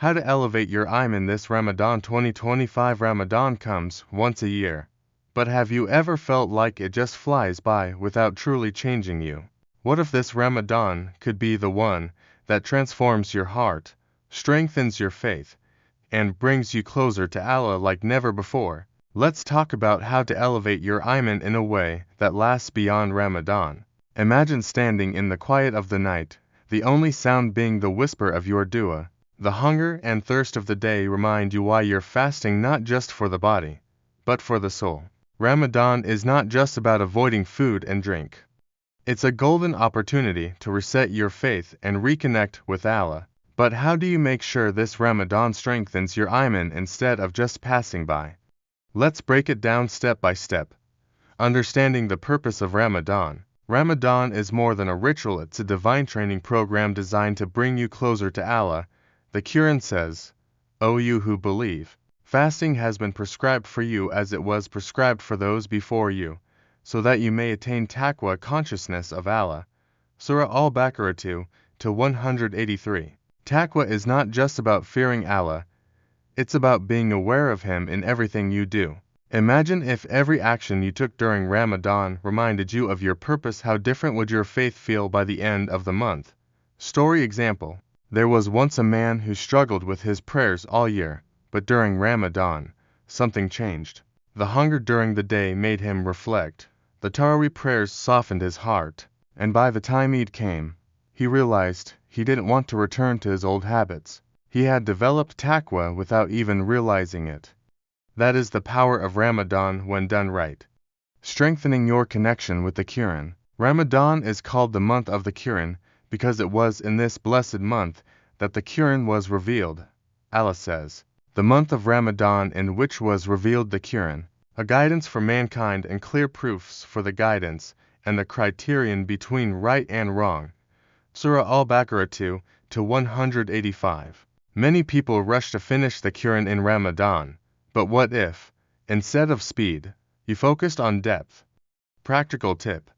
How to elevate your Iman this Ramadan 2025. Ramadan comes once a year. But have you ever felt like it just flies by without truly changing you? What if this Ramadan could be the one that transforms your heart, strengthens your faith, and brings you closer to Allah like never before? Let's talk about how to elevate your Iman in a way that lasts beyond Ramadan. Imagine standing in the quiet of the night, the only sound being the whisper of your dua. The hunger and thirst of the day remind you why you're fasting, not just for the body, but for the soul. Ramadan is not just about avoiding food and drink. It's a golden opportunity to reset your faith and reconnect with Allah. But how do you make sure this Ramadan strengthens your Iman instead of just passing by? Let's break it down step by step. Understanding the purpose of Ramadan. Ramadan is more than a ritual, it's a divine training program designed to bring you closer to Allah. The Quran says, "O you who believe, fasting has been prescribed for you as it was prescribed for those before you, so that you may attain taqwa, consciousness of Allah." Surah Al-Baqarah 2-183. Taqwa is not just about fearing Allah, it's about being aware of Him in everything you do. Imagine if every action you took during Ramadan reminded you of your purpose. How different would your faith feel by the end of the month? Story example. There was once a man who struggled with his prayers all year, but during Ramadan, something changed. The hunger during the day made him reflect. The Taraweeh prayers softened his heart, and by the time Eid came, he realized he didn't want to return to his old habits. He had developed taqwa without even realizing it. That is the power of Ramadan when done right. Strengthening your connection with the Quran. Ramadan is called the month of the Quran because it was in this blessed month that the Quran was revealed. Allah says, "The month of Ramadan in which was revealed the Quran, a guidance for mankind and clear proofs for the guidance and the criterion between right and wrong." Surah Al-Baqarah 2-185. Many people rush to finish the Quran in Ramadan, but what if, instead of speed, you focused on depth? Practical tip.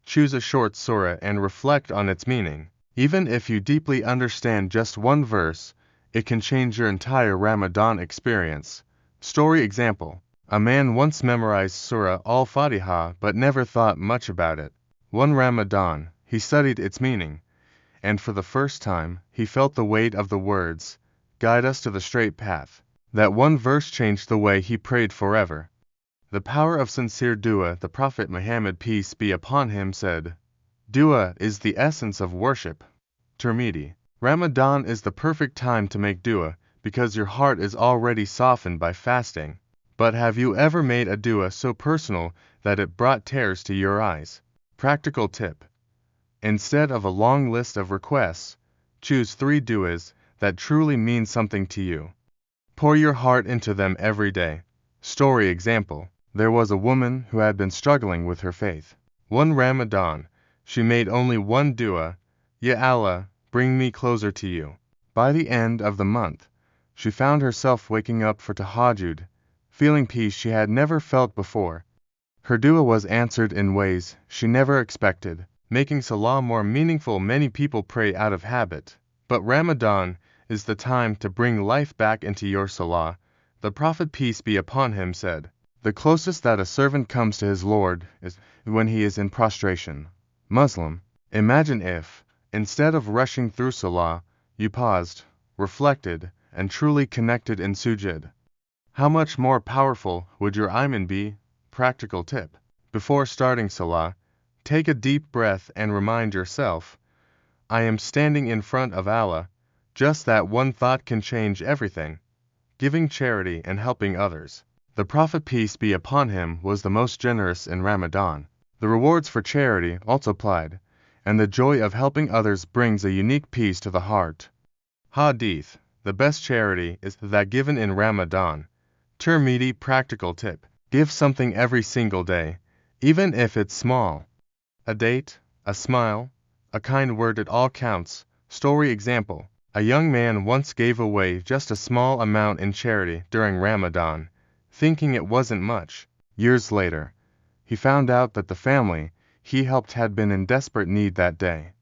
Choose a short surah and reflect on its meaning. Even if you deeply understand just one verse, it can change your entire Ramadan experience. Story example. A man once memorized Surah Al-Fatiha but never thought much about it. One Ramadan, he studied its meaning, and for the first time, he felt the weight of the words, "Guide us to the straight path." That one verse changed the way he prayed forever. The power of sincere dua. The Prophet Muhammad, peace be upon him, said, "Dua is the essence of worship." Tirmidhi. Ramadan is the perfect time to make dua because your heart is already softened by fasting. But have you ever made a dua so personal that it brought tears to your eyes? Practical tip. Instead of a long list of requests, choose 3 duas that truly mean something to you. Pour your heart into them every day. Story example. There was a woman who had been struggling with her faith. One Ramadan, she made only one dua, "Ya Allah, bring me closer to you." By the end of the month, she found herself waking up for tahajjud, feeling peace she had never felt before. Her dua was answered in ways she never expected, making Salah more meaningful. Many people pray out of habit, but Ramadan is the time to bring life back into your Salah. The Prophet, peace be upon him, said, "The closest that a servant comes to his Lord is when he is in prostration." Muslim. Imagine if, instead of rushing through Salah, you paused, reflected, and truly connected in sujud. How much more powerful would your Iman be? Practical tip. Before starting Salah, take a deep breath and remind yourself, "I am standing in front of Allah." Just that one thought can change everything. Giving charity and helping others. The Prophet, peace be upon him, was the most generous in Ramadan. The rewards for charity multiplied, and the joy of helping others brings a unique peace to the heart. Hadith. The best charity is that given in Ramadan. Tirmidhi. Practical tip. Give something every single day, even if it's small. A date, a smile, a kind word, it all counts. Story example. A young man once gave away just a small amount in charity during Ramadan, thinking it wasn't much. Years later, he found out that the family he helped had been in desperate need that day.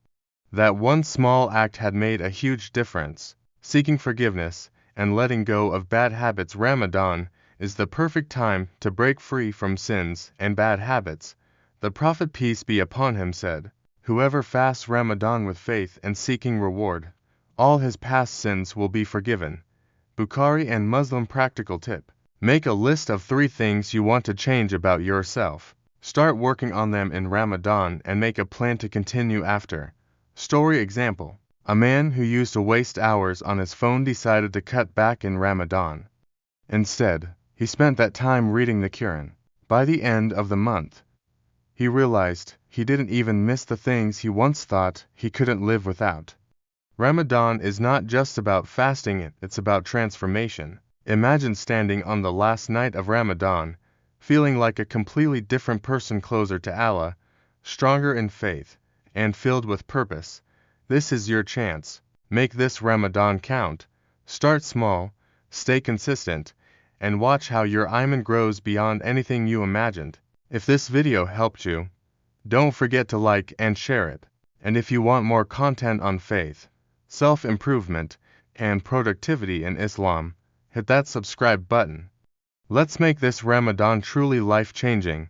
That one small act had made a huge difference. seeking forgiveness, and letting go of bad habits. Ramadan is the perfect time to break free from sins and bad habits. The Prophet, peace be upon him, said, "Whoever fasts Ramadan with faith and seeking reward, all his past sins will be forgiven." Bukhari and Muslim practical tip. Make a list of 3 things you want to change about yourself. Start working on them in Ramadan and make a plan to continue after. Story example. A man who used to waste hours on his phone decided to cut back in Ramadan. Instead, he spent that time reading the Quran. By the end of the month, he realized he didn't even miss the things he once thought he couldn't live without. Ramadan is not just about fasting, it's about transformation. Imagine standing on the last night of Ramadan, feeling like a completely different person, closer to Allah, stronger in faith, and filled with purpose. This is your chance. Make this Ramadan count. Start small, stay consistent, and watch how your Iman grows beyond anything you imagined. If this video helped you, don't forget to like and share it. And if you want more content on faith, self-improvement, and productivity in Islam, hit that subscribe button. Let's make this Ramadan truly life-changing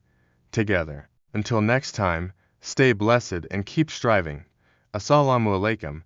together. Until next time, stay blessed and keep striving. Assalamu alaikum.